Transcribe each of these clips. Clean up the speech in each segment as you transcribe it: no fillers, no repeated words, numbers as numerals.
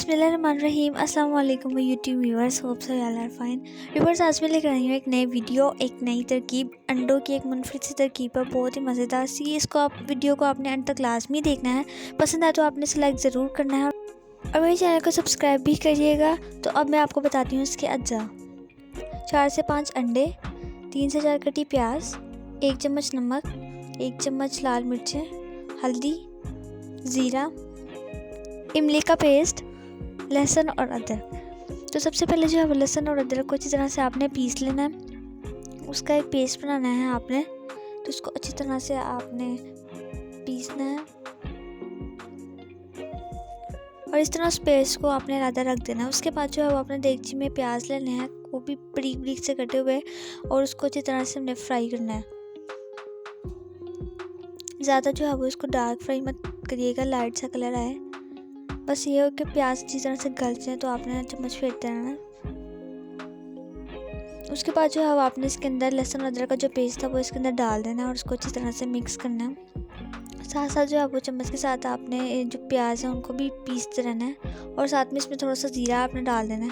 बिस्मिल्लाहिर्रहमानिर्रहीम। अस्सलाम वालेकुम YouTube viewers, hope so y'all are fine। Viewers, आज मैं लेकर आई हूँ एक नई वीडियो, एक नई तरकीब, अंडों की एक मुनफरिद सी तरकीब पर, बहुत ही मज़ेदार सी। इसको आप वीडियो को आपने अंत तक लाजमी देखना है, पसंद आए तो आपने इसे लाइक ज़रूर करना है और मेरे चैनल को सब्सक्राइब भी करिएगा। तो अब मैं आपको बताती हूँ इसके अज्जा। 4 से 5 अंडे, 3 से 4 कटी प्याज, 1 चम्मच नमक, 1 चम्मच लाल मिर्चें, हल्दी, ज़ीरा, इमली का पेस्ट, लहसुन और अदरक। तो सबसे पहले जो है वो लहसुन और अदरक को अच्छी तरह से आपने पीस लेना है, उसका एक पेस्ट बनाना है आपने। तो उसको अच्छी तरह से आपने पीसना है और इस तरह उस पेस्ट को आपने अलग रख देना है। उसके बाद जो है वो अपने देगची में प्याज लेने हैं, वो भी बारीक बारीक से कटे हुए, और उसको अच्छी तरह से हमने फ्राई करना है। ज़्यादा जो है वो इसको डार्क फ्राई मत करिएगा, लाइट सा कलर आए, बस ये हो कि प्याज अच्छी तरह से गल जाए। तो आपने चम्मच फेंटते रहना। उसके बाद जो है वो आपने इसके अंदर लहसुन अदरक का जो पेस्ट था वो इसके अंदर डाल देना है और उसको अच्छी तरह से मिक्स करना है। साथ साथ जो है वो चम्मच के साथ आपने जो प्याज है उनको भी पीसते रहना है और साथ में इसमें थोड़ा सा ज़ीरा आपने डाल देना है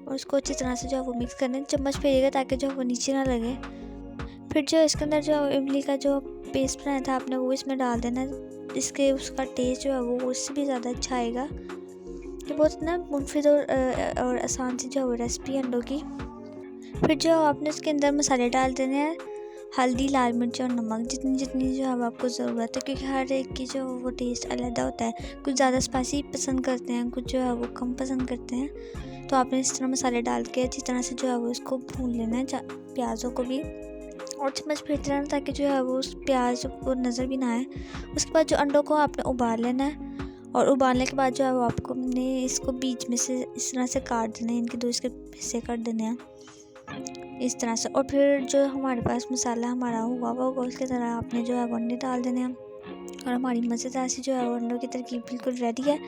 और उसको अच्छी तरह से जो है वो मिक्स करना है। चम्मच फेरिएगा ताकि जो है वो नीचे ना लगे। फिर जो इसके अंदर जो इमली का जो पेस्ट बनाया था आपने वो इसमें डाल देना है। इसके उसका टेस्ट जो है वो उससे भी ज़्यादा अच्छा आएगा। ये बहुत ना मुनफरिद और आसान सी जो है रेसिपी अंडों की। फिर जो आपने इसके अंदर मसाले डाल देने हैं, हल्दी, लाल मिर्च और नमक, जितनी जितनी जो है आपको ज़रूरत है, क्योंकि हर एक की जो वो टेस्ट अलग होता है। कुछ ज़्यादा स्पाइसी पसंद करते हैं, कुछ जो है वो कम पसंद करते हैं। तो आपने इस तरह मसाले डाल के अच्छी तरह से जो है वो इसको भून लेना है, प्याज़ों को भी, और चम्मच फेंटते रहना ताकि जो है वो उस प्याज को नज़र भी ना आए। उसके बाद जो अंडों को आपने उबाल लेना है और उबालने के बाद जो है वो आपको ने इसको बीच में से इस तरह से काट देना है, इनके 2 इसके हिस्से कर देने हैं इस तरह से। और फिर जो हमारे पास मसाला हमारा हुआ होगा उसके तरह आपने जो है वो अंडे डाल देने हैं और हमारी मज़ेदार सी जो है वो अंडों की तरकीब बिल्कुल रेडी है।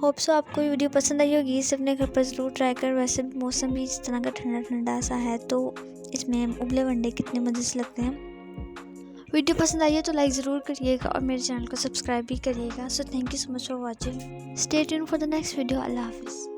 होप सो आपको ये वीडियो पसंद आई होगी। इसे अपने घर पर ज़रूर ट्राई कर। वैसे भी मौसम भी इस तरह का ठंडा ठंडा सा है, तो इसमें उबले अंडे कितने मज़े से लगते हैं। वीडियो पसंद आई है तो लाइक ज़रूर करिएगा और मेरे चैनल को सब्सक्राइब भी करिएगा। So thank you so much for watching. Stay tuned for the next video. अल्लाह हाफिज़।